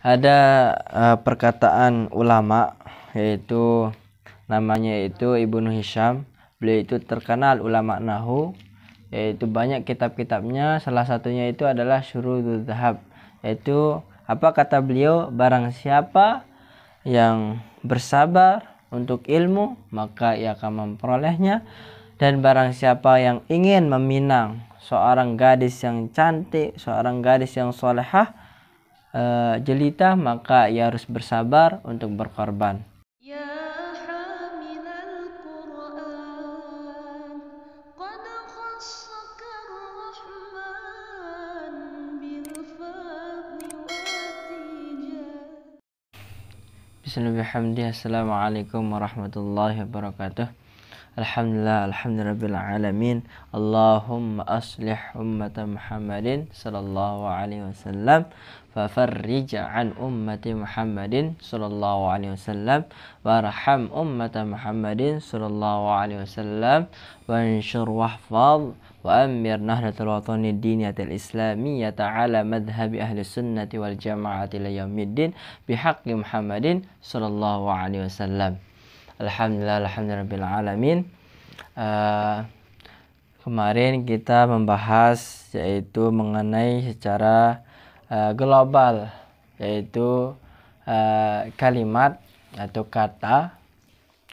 Ada perkataan ulama, yaitu namanya itu Ibnu Hisham. Beliau itu terkenal ulama nahu, yaitu banyak kitab-kitabnya. Salah satunya itu adalah Syurudul Dhahab, yaitu apa kata beliau, barang siapa yang bersabar untuk ilmu maka ia akan memperolehnya, dan barang siapa yang ingin meminang seorang gadis yang cantik, seorang gadis yang solehah, jelita, maka ia harus bersabar untuk berkorban. Bismillahirrahmanirrahim. Assalamualaikum warahmatullahi wabarakatuh. Alhamdulillah, alhamdulillah alamin. Allahumma aslih ummata Muhammadin sallallahu alaihi wasallam, fafarrij an ummati Muhammadin sallallahu alaihi wasallam, warham ummata Muhammadin sallallahu alaihi wasallam, wanshur wahfaz wa amir nahdlatul watani diniyatil islamiyata ala madhhabi ahli sunnati wal jama'ati ila yaumiddin bihaqqi Muhammadin sallallahu alaihi wasallam. Alhamdulillah, alhamdulillah alamin. Kemarin kita membahas yaitu mengenai secara global, yaitu kalimat atau kata.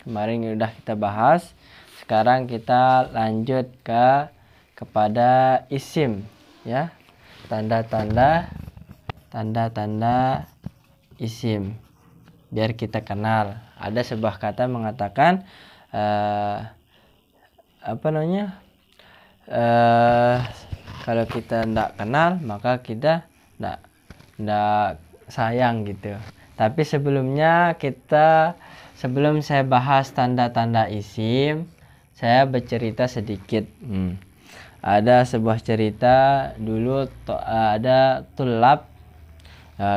Kemarin sudah kita bahas. Sekarang kita lanjut kepada isim, ya, tanda-tanda isim, biar kita kenal. Ada sebuah kata mengatakan kalau kita tidak kenal maka kita tidak sayang gitu. Tapi sebelum saya bahas tanda-tanda isim, saya bercerita sedikit. Ada sebuah cerita dulu, ada tulab.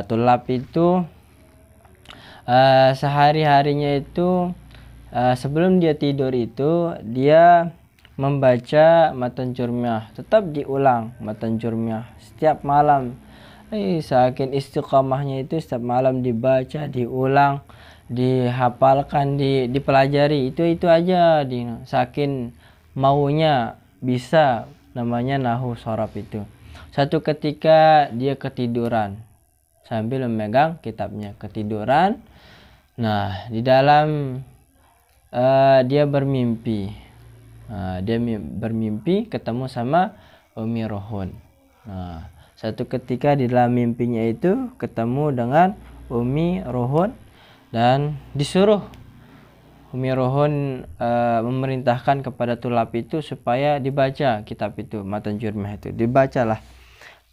Tulab itu sehari-harinya itu sebelum dia tidur itu dia membaca matan jurmiyah, tetap diulang matan jurmiyah setiap malam. Saking istiqamahnya itu setiap malam dibaca, diulang, dihafalkan, dipelajari, itu aja. Saking maunya bisa, namanya nahu sorab itu. Satu ketika dia ketiduran sambil memegang kitabnya, ketiduran. Nah, di dalam dia bermimpi. Dia bermimpi ketemu sama Umi Rohun. Nah, satu ketika di dalam mimpinya itu ketemu dengan Umi Rohun dan disuruh Umi Rohun memerintahkan kepada tulab itu supaya dibaca kitab itu, matan jurmiyah itu. Dibacalah.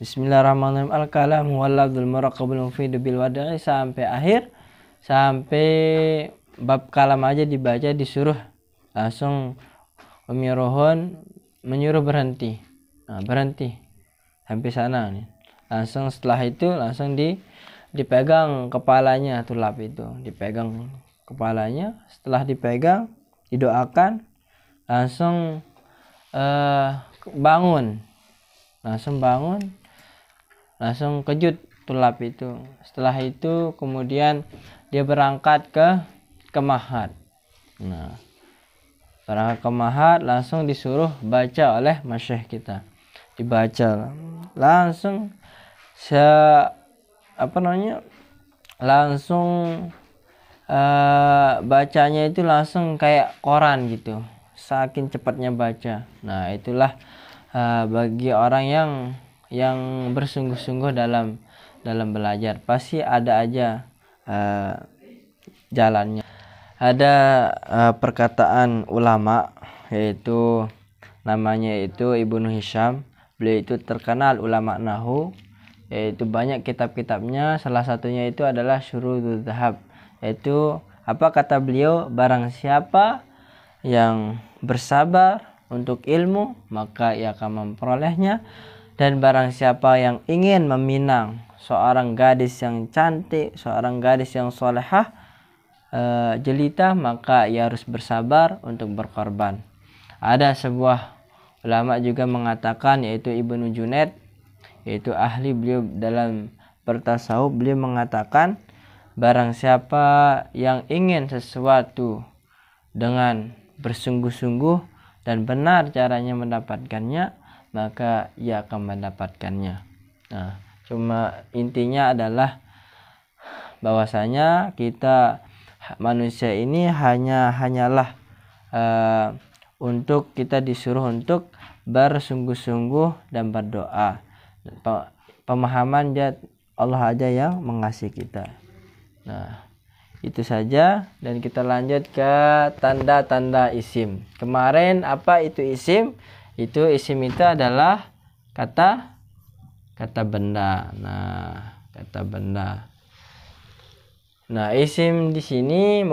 Bismillahirrahmanirrahim. Al-kalam walladul muraqabul mufidu bil wada'i sampai akhir, sampai bab kalam aja dibaca, disuruh langsung Umi Rohun menyuruh berhenti. Berhenti sampai sana nih. Langsung setelah itu langsung dipegang kepalanya tulab itu, dipegang kepalanya. Setelah dipegang, didoakan, langsung bangun, langsung kejut tulab itu. Setelah itu kemudian dia berangkat ke mahat. Nah, berangkat ke mahat, langsung disuruh baca oleh masyayikh kita. Dibaca langsung bacanya itu langsung kayak koran gitu, saking cepatnya baca. Nah, itulah bagi orang yang bersungguh-sungguh dalam belajar, pasti ada aja jalannya. Ada perkataan ulama, yaitu namanya itu Ibnu Hisham. Beliau itu terkenal ulama nahu, yaitu banyak kitab-kitabnya. Salah satunya itu adalah Syurudul Dhahab, yaitu apa kata beliau, barang siapa yang bersabar untuk ilmu maka ia akan memperolehnya, dan barang siapa yang ingin meminang seorang gadis yang cantik, seorang gadis yang solehah, jelita, maka ia harus bersabar untuk berkorban. Ada sebuah ulama juga mengatakan, yaitu Ibnu Junaid, yaitu ahli beliau dalam bertasawuf beliau mengatakan, barang siapa yang ingin sesuatu dengan bersungguh-sungguh dan benar caranya mendapatkannya, maka ia akan mendapatkannya. Nah, cuma intinya adalah bahwasanya kita manusia ini hanyalah untuk kita disuruh untuk bersungguh-sungguh dan berdoa. Pemahaman Allah aja yang mengasihi kita. Nah, itu saja, dan kita lanjut ke tanda-tanda isim. Kemarin apa itu isim? Isim itu adalah kata benda. Nah, kata benda. Nah, isim di sini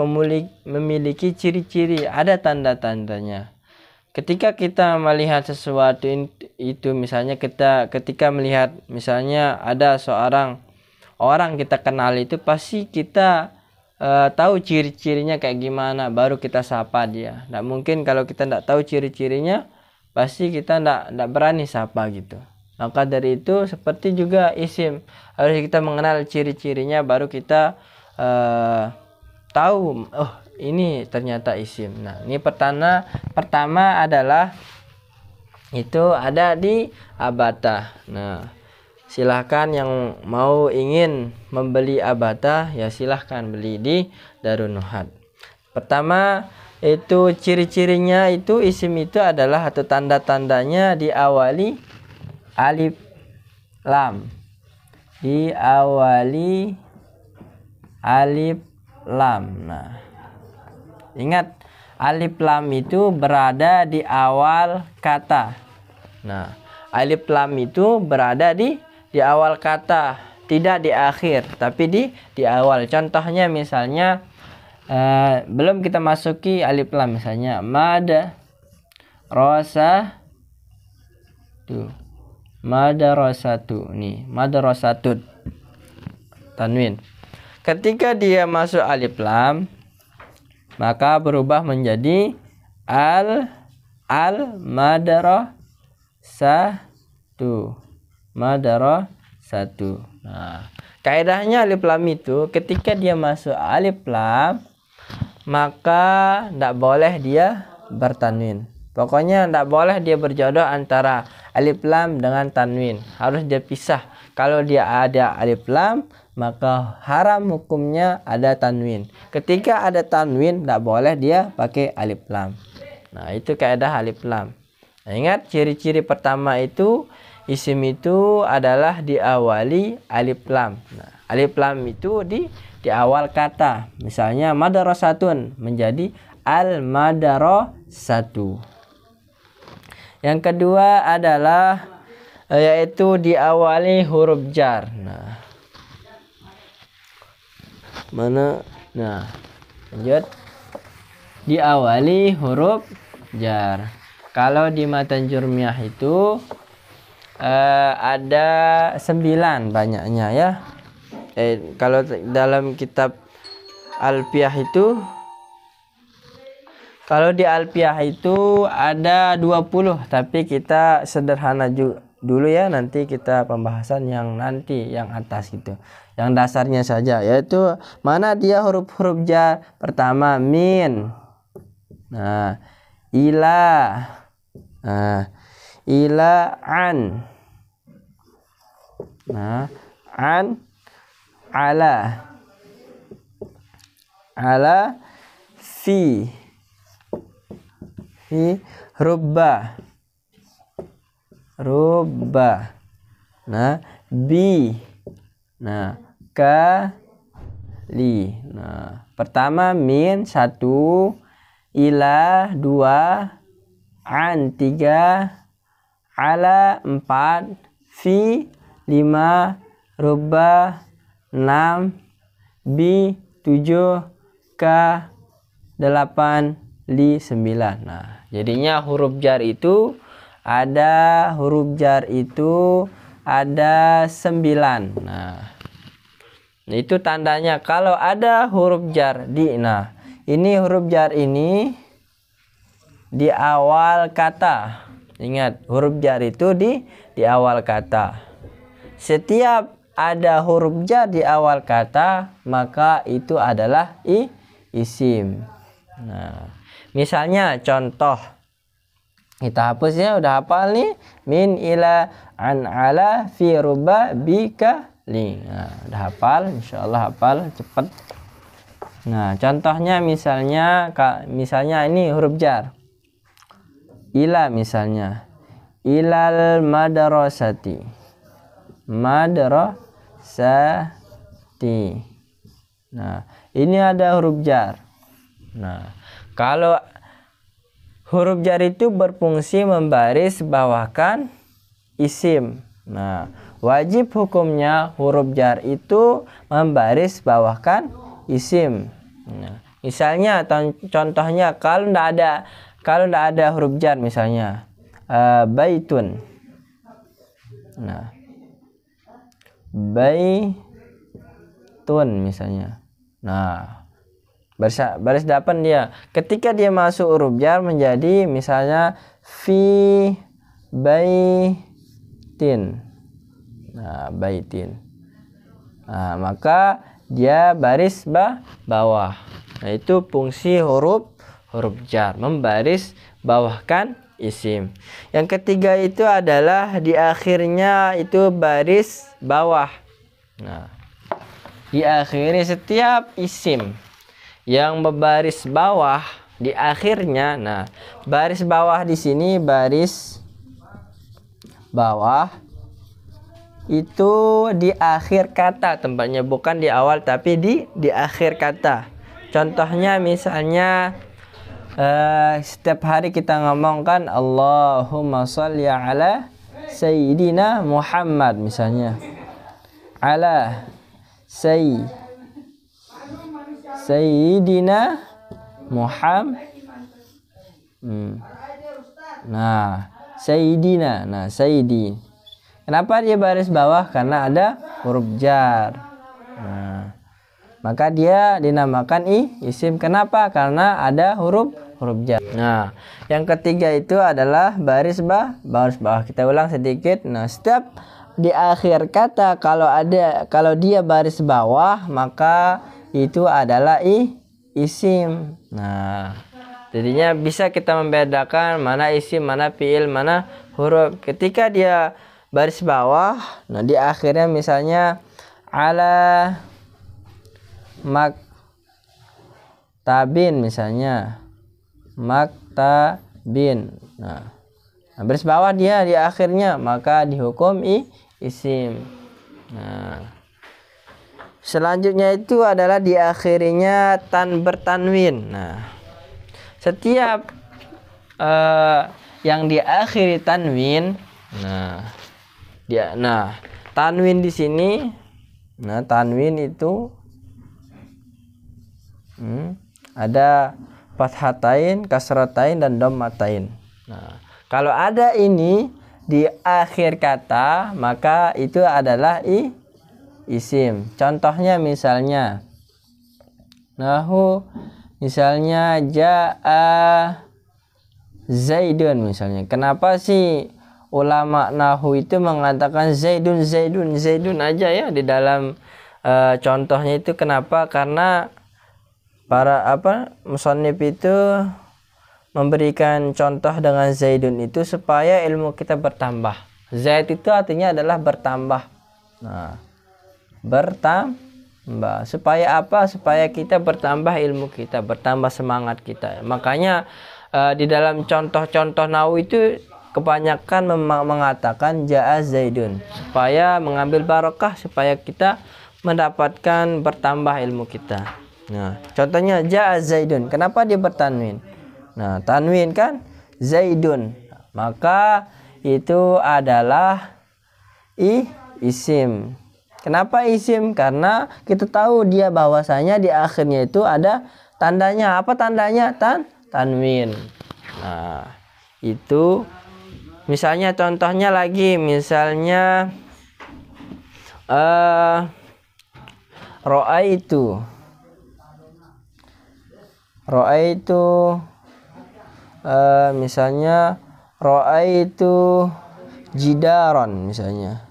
memiliki ciri-ciri, ada tanda-tandanya. Ketika kita melihat sesuatu itu, misalnya ketika melihat misalnya ada seorang orang kita kenal, itu pasti kita tahu ciri-cirinya kayak gimana, baru kita sapa dia. Nggak mungkin kalau kita nggak tahu ciri-cirinya, pasti kita nggak berani sapa gitu. Maka dari itu seperti juga isim, harus kita mengenal ciri-cirinya, baru kita tahu, oh ini ternyata isim. Nah, ini pertama adalah itu ada di abata. Nah, silahkan yang ingin membeli abata, ya silahkan beli di Darun Nuhat. Pertama itu ciri-cirinya, itu isim itu adalah atau tanda-tandanya diawali alif lam. Diawali alif lam. Nah, ingat, alif lam itu berada di awal kata. Nah, alif lam itu berada di awal kata, tidak di akhir, tapi di awal. Contohnya misalnya belum kita masuki alif lam, misalnya mad rosa tuh, madrasatu, nih madrasatut tanwin. Ketika dia masuk alif lam, maka berubah menjadi al madrasatu. Nah, kaidahnya alif lam itu ketika dia masuk alif lam, maka tidak boleh dia bertanwin. Pokoknya tidak boleh dia berjodoh antara alif lam dengan tanwin, harus dia pisah. Kalau dia ada alif lam, maka haram hukumnya ada tanwin. Ketika ada tanwin, tidak boleh dia pakai alif lam. Nah, itu kaidah alif lam. Nah, ingat ciri-ciri pertama itu, isim itu adalah diawali alif lam. Nah, alif lam itu di awal kata. Misalnya madrasatun menjadi al madrasatu. Yang kedua adalah yaitu diawali huruf jar. Nah, mana? Nah, lanjut. Diawali huruf jar. Kalau di matan jurmiyah itu ada 9 banyaknya ya. Kalau dalam kitab Alfiyah itu, kalau di Alfiyah itu ada 20, tapi kita sederhana dulu ya, nanti kita pembahasan yang atas gitu. Yang dasarnya saja, yaitu mana dia huruf-huruf jar. Pertama min. Nah, ila. Nah, ila an. Nah, an ala. Ala fi. Rubba. Nah, bi. Nah, kali. Nah, pertama min 1, ila 2, an 3, ala 4, fi 5, rubba 6, bi 7, k 8, li 9. Nah, jadinya huruf jar itu ada 9. Nah, itu tandanya kalau ada huruf jar nah, ini huruf jar ini di awal kata. Ingat, huruf jar itu di awal kata. Setiap ada huruf jar di awal kata, maka itu adalah isim. Nah, misalnya contoh, kita hapus ya, udah hafal nih. Min ila an ala fi ruba bika li. Nah, udah hafal, insyaallah hafal cepat. Nah, contohnya misalnya ini huruf jar. Ila misalnya. Ilal madrasati. Madrasati. Nah, ini ada huruf jar. Nah, kalau huruf jar itu berfungsi membaris bawahkan isim. Nah, wajib hukumnya huruf jar itu membaris bawahkan isim. Nah, misalnya contohnya kalau tidak ada huruf jar, misalnya baitun. Nah, baitun misalnya. Nah, baris depan dia. Ketika dia masuk huruf jar menjadi misalnya fi baitin. Nah, baitin. Nah, maka dia baris bawah. Nah, itu fungsi huruf jar, membaris bawahkan isim. Yang ketiga itu adalah di akhirnya itu baris bawah. Nah, di akhirnya setiap isim yang berbaris bawah di akhirnya. Nah, baris bawah di sini, baris bawah itu di akhir kata tempatnya, bukan di awal tapi di akhir kata. Contohnya misalnya setiap hari kita ngomongkan Allahumma sholli ala sayyidina Muhammad misalnya. Ala sayyidina Muhammad. Nah, sayyidina. Nah, sayyidi. Kenapa dia baris bawah? Karena ada huruf jar. Nah, maka dia dinamakan isim. Kenapa? Karena ada huruf jar. Nah, yang ketiga itu adalah baris bawah. Kita ulang sedikit. Nah, setiap di akhir kata kalau dia baris bawah, maka itu adalah isim. Nah, jadinya bisa kita membedakan mana isim, mana fiil, mana huruf. Ketika dia baris bawah, nah di akhirnya misalnya ala maktabin misalnya, maktabin. Nah, baris bawah dia di akhirnya, maka dihukum isim. Nah, selanjutnya itu adalah di akhirnya bertanwin. Nah, setiap yang diakhiri tanwin, tanwin di sini, nah tanwin itu ada fathatain, kasratain, dan dhammatain. Nah, kalau ada ini di akhir kata, maka itu adalah isim. Contohnya misalnya misalnya jaa Zaidun misalnya. Kenapa sih ulama nahu itu mengatakan Zaidun aja ya di dalam contohnya itu? Kenapa? Karena para musannif itu memberikan contoh dengan Zaidun itu supaya ilmu kita bertambah. Zaid itu artinya adalah bertambah. Nah, bertambah supaya apa? Supaya kita bertambah ilmu kita, bertambah semangat kita. Makanya di dalam contoh-contoh nahu itu kebanyakan mengatakan jaa Zaidun, supaya mengambil barokah, supaya kita mendapatkan bertambah ilmu kita. Nah, contohnya jaa Zaidun. Kenapa dia bertanwin? Nah, tanwin kan Zaidun, maka itu adalah isim. Kenapa isim? Karena kita tahu dia bahwasanya di akhirnya itu ada tandanya. Apa tandanya? Tanwin. Nah, itu misalnya contohnya lagi, misalnya ro'aitu misalnya ro'aitu jidaron misalnya.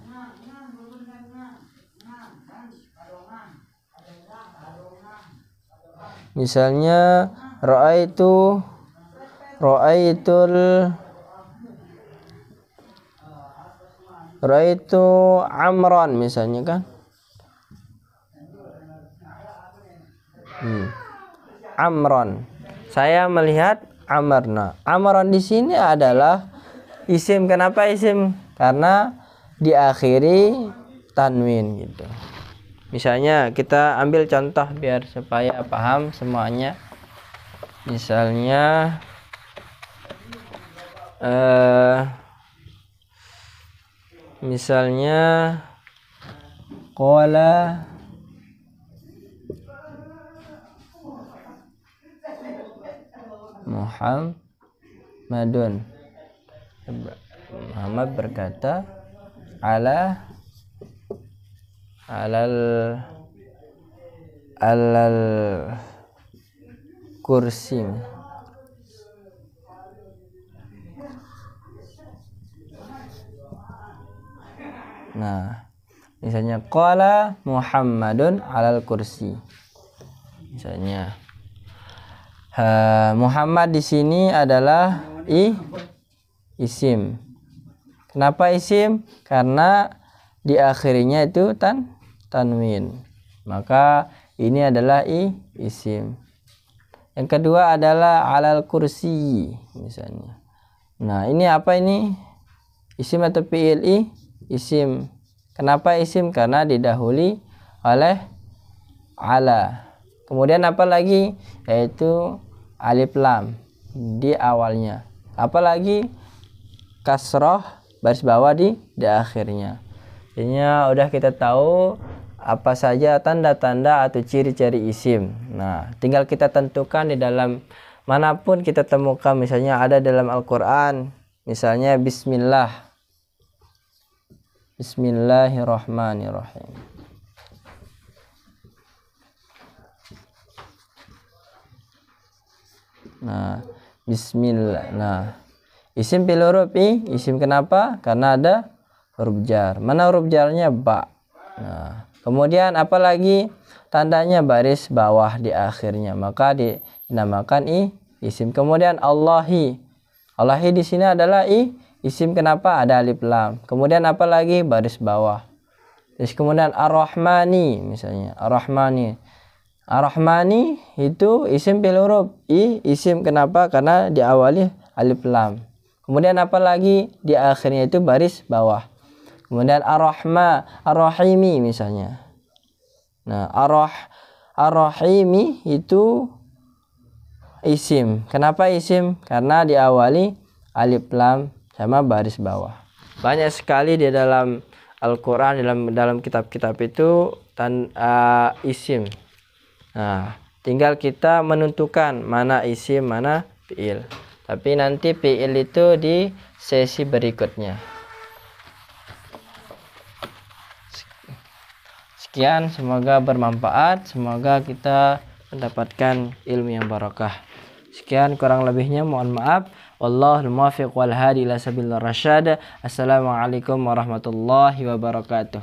Misalnya ra'aitul Amran misalnya kan. Amron. Saya melihat Amarna. Amron di sini adalah isim. Kenapa isim? Karena diakhiri tanwin gitu. Misalnya kita ambil contoh biar supaya paham semuanya. Misalnya qala Muhammadun. Muhammad berkata alal kursi. Nah, misalnya qala Muhammadun alal kursi. Misalnya Muhammad di sini adalah isim. Kenapa isim? Karena di akhirnya itu tanwin. Maka ini adalah isim. Yang kedua adalah alal kursi misalnya. Nah, ini apa ini? Isim atau fi'il? Isim. Kenapa isim? Karena didahului oleh ala. Kemudian apa lagi? Yaitu alif lam di awalnya. Apalagi kasroh baris bawah di akhirnya. Jadinya udah kita tahu apa saja tanda-tanda atau ciri-ciri isim. Nah, tinggal kita tentukan di dalam manapun kita temukan. Misalnya ada dalam Al-Quran, misalnya Bismillahirrahmanirrahim. Nah, bismillah. Nah, isim bil huruf isim. Kenapa? Karena ada huruf jar. Mana huruf jarnya? Ba. Nah, kemudian apalagi tandanya baris bawah di akhirnya, maka dinamakan isim. Kemudian Allahi di sini adalah isim. Kenapa? Ada alif lam. Kemudian apalagi baris bawah. Terus kemudian Ar-Rahmani misalnya. Ar-Rahmani itu isim bil huruf isim. Kenapa? Karena diawali alif lam. Kemudian apalagi di akhirnya itu baris bawah. Kemudian Ar-Rahimi misalnya. Nah, Ar-Rahimi itu isim. Kenapa isim? Karena diawali alif lam sama baris bawah. Banyak sekali di dalam Al-Quran, dalam kitab-kitab itu isim. Nah, tinggal kita menentukan mana isim, mana fi'il. Tapi nanti fi'il itu di sesi berikutnya. Sekian, semoga bermanfaat, semoga kita mendapatkan ilmu yang barakah. Sekian, kurang lebihnya mohon maaf. Wallahul muwaffiq wal hadi ila sabilir rasyad. Assalamualaikum warahmatullahi wabarakatuh.